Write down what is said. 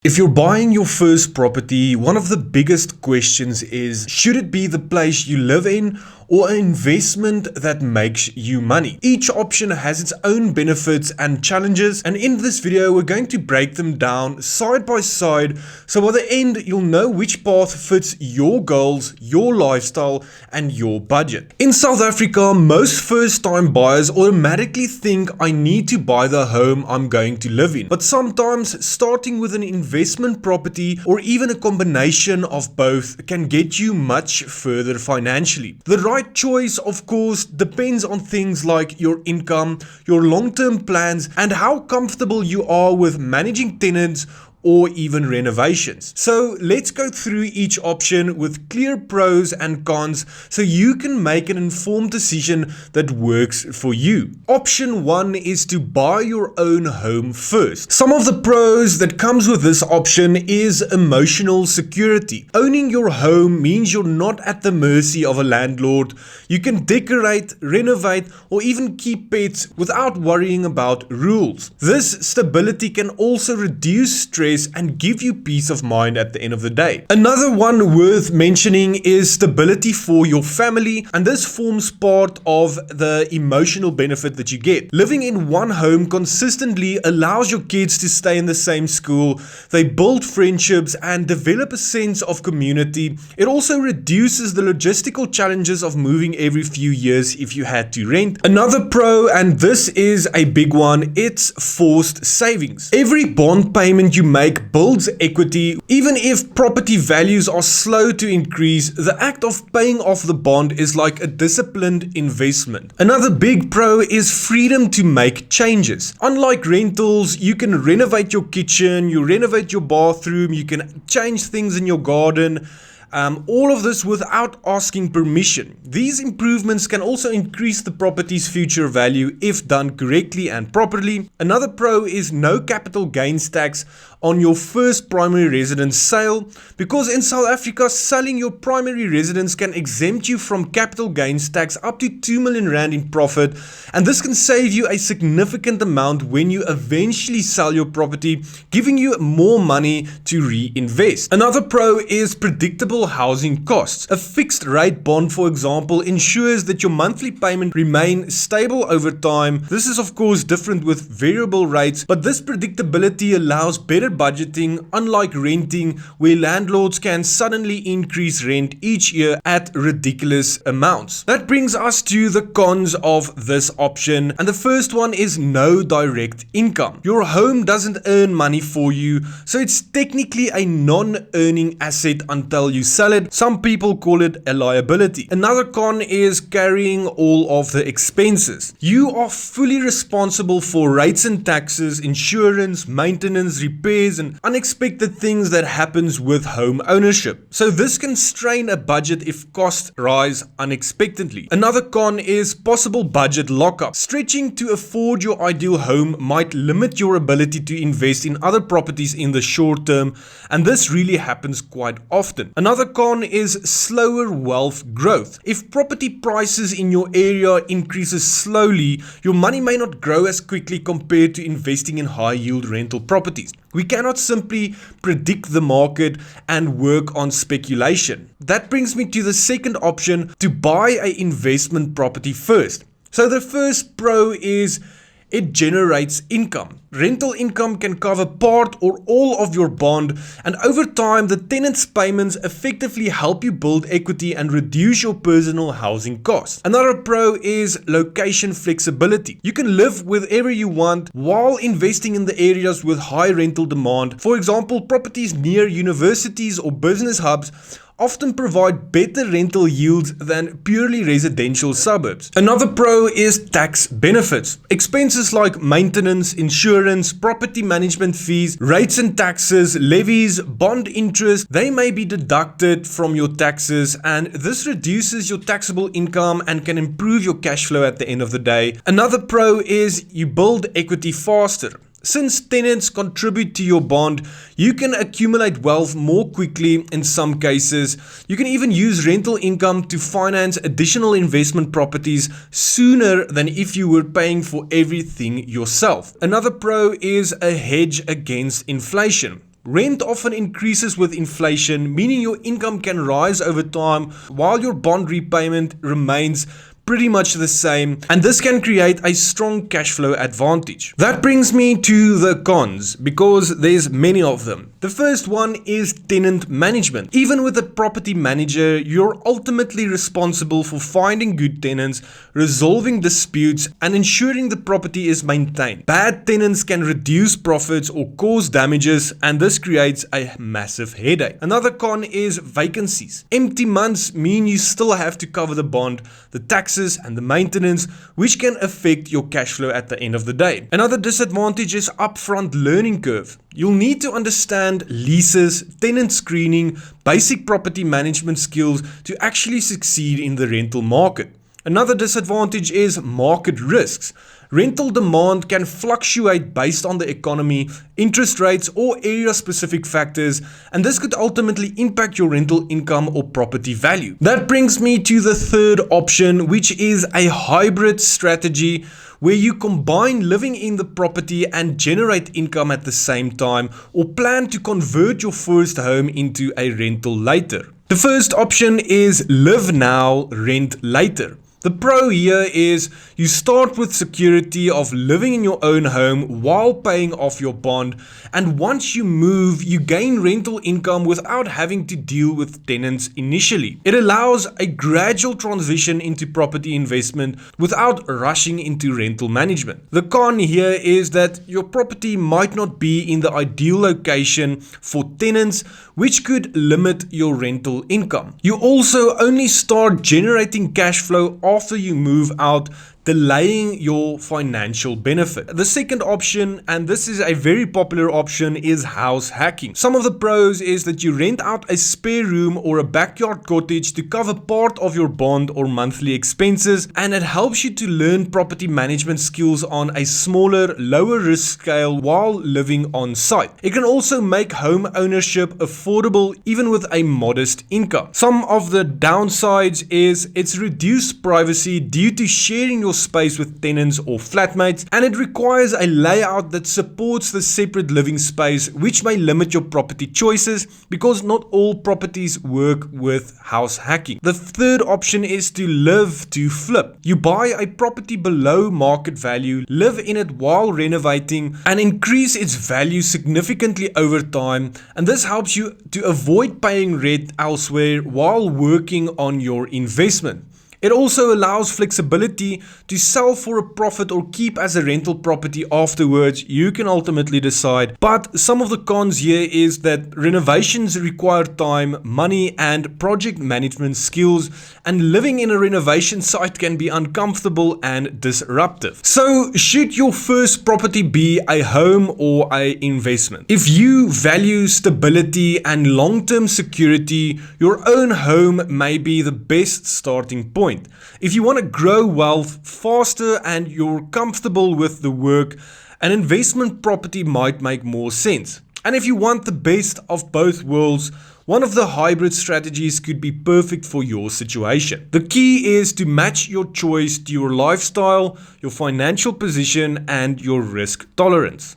If you're buying your first property, one of the biggest questions is, should it be the place you live in or an investment that makes you money? Each option has its own benefits and challenges, and in this video we're going to break them down side by side, so by the end you'll know which path fits your goals, your lifestyle and your budget. In South Africa, most first-time buyers automatically think I need to buy the home I'm going to live in, but sometimes starting with an investment property or even a combination of both can get you much further financially. The right choice, of course, depends on things like your income, your long-term plans, and how comfortable you are with managing tenants or even renovations. So let's go through each option with clear pros and cons so you can make an informed decision that works for you. Option 1 is to buy your own home first. Some of the pros that comes with this option is emotional security. Owning your home means you're not at the mercy of a landlord. You can decorate, renovate, or even keep pets without worrying about rules. This stability can also reduce stress and give you peace of mind at the end of the day. Another one worth mentioning is stability for your family, and this forms part of the emotional benefit that you get. Living in one home consistently allows your kids to stay in the same school, they build friendships and develop a sense of community. It also reduces the logistical challenges of moving every few years if you had to rent. Another pro, and this is a big one, it's forced savings. Every bond payment you make builds equity. Even if property values are slow to increase, the act of paying off the bond is like a disciplined investment. Another big pro is freedom to make changes. Unlike rentals, you can renovate your kitchen, you renovate your bathroom, you can change things in your garden. All of this without asking permission. These improvements can also increase the property's future value if done correctly and properly. Another pro is no capital gains tax on your first primary residence sale, because in South Africa, selling your primary residence can exempt you from capital gains tax up to 2 million rand in profit, and this can save you a significant amount when you eventually sell your property, giving you more money to reinvest. Another pro is predictable housing costs. A fixed rate bond, for example, ensures that your monthly payment remains stable over time. This is of course different with variable rates, but this predictability allows better budgeting, unlike renting where landlords can suddenly increase rent each year at ridiculous amounts. That brings us to the cons of this option, and the first one is no direct income. Your home doesn't earn money for you, so it's technically a non-earning asset until you sell it. Some people call it a liability. Another con is carrying all of the expenses. You are fully responsible for rates and taxes, insurance, maintenance, repairs, and unexpected things that happens with home ownership. So this can strain a budget if costs rise unexpectedly. Another con is possible budget lockup. Stretching to afford your ideal home might limit your ability to invest in other properties in the short term, and this really happens quite often. Another con is slower wealth growth. If property prices in your area increases slowly, your money may not grow as quickly compared to investing in high yield rental properties. We cannot simply predict the market and work on speculation. That brings me to the second option, to buy an investment property first. So the first pro is it generates income. Rental income can cover part or all of your bond, and over time the tenant's payments effectively help you build equity and reduce your personal housing costs. Another pro is location flexibility. You can live wherever you want while investing in the areas with high rental demand. For example, properties near universities or business hubs often provide better rental yields than purely residential suburbs. Another pro is tax benefits. Expenses like maintenance, insurance, property management fees, rates and taxes, levies, bond interest, they may be deducted from your taxes, and this reduces your taxable income and can improve your cash flow at the end of the day. Another pro is you build equity faster. Since tenants contribute to your bond, you can accumulate wealth more quickly in some cases. You can even use rental income to finance additional investment properties sooner than if you were paying for everything yourself. Another pro is a hedge against inflation. Rent often increases with inflation, meaning your income can rise over time while your bond repayment remains pretty much the same, and this can create a strong cash flow advantage. That brings me to the cons, because there's many of them. The first one is tenant management. Even with a property manager, you're ultimately responsible for finding good tenants, resolving disputes, and ensuring the property is maintained. Bad tenants can reduce profits or cause damages, and this creates a massive headache. Another con is vacancies. Empty months mean you still have to cover the bond, the taxes, and the maintenance, which can affect your cash flow at the end of the day. Another disadvantage is upfront learning curve. You'll need to understand leases, tenant screening, basic property management skills to actually succeed in the rental market. Another disadvantage is market risks. Rental demand can fluctuate based on the economy, interest rates, or area-specific factors, and this could ultimately impact your rental income or property value. That brings me to the third option, which is a hybrid strategy where you combine living in the property and generate income at the same time, or plan to convert your first home into a rental later. The first option is live now, rent later. The pro here is you start with security of living in your own home while paying off your bond, and once you move, you gain rental income without having to deal with tenants initially. It allows a gradual transition into property investment without rushing into rental management. The con here is that your property might not be in the ideal location for tenants, which could limit your rental income. You also only start generating cash flow after you move out, delaying your financial benefit. The second option, and this is a very popular option, is house hacking. Some of the pros is that you rent out a spare room or a backyard cottage to cover part of your bond or monthly expenses, and it helps you to learn property management skills on a smaller, lower risk scale while living on site. It can also make home ownership affordable even with a modest income. Some of the downsides is it's reduced privacy due to sharing your space with tenants or flatmates, and it requires a layout that supports the separate living space, which may limit your property choices because not all properties work with house hacking. The third option is to live to flip. You buy a property below market value, live in it while renovating, and increase its value significantly over time, and this helps you to avoid paying rent elsewhere while working on your investment. It also allows flexibility to sell for a profit or keep as a rental property afterwards. You can ultimately decide. But some of the cons here is that renovations require time, money, and project management skills, and living in a renovation site can be uncomfortable and disruptive. So, should your first property be a home or an investment? If you value stability and long-term security, your own home may be the best starting point. If you want to grow wealth faster and you're comfortable with the work, an investment property might make more sense. And if you want the best of both worlds, one of the hybrid strategies could be perfect for your situation. The key is to match your choice to your lifestyle, your financial position, and your risk tolerance.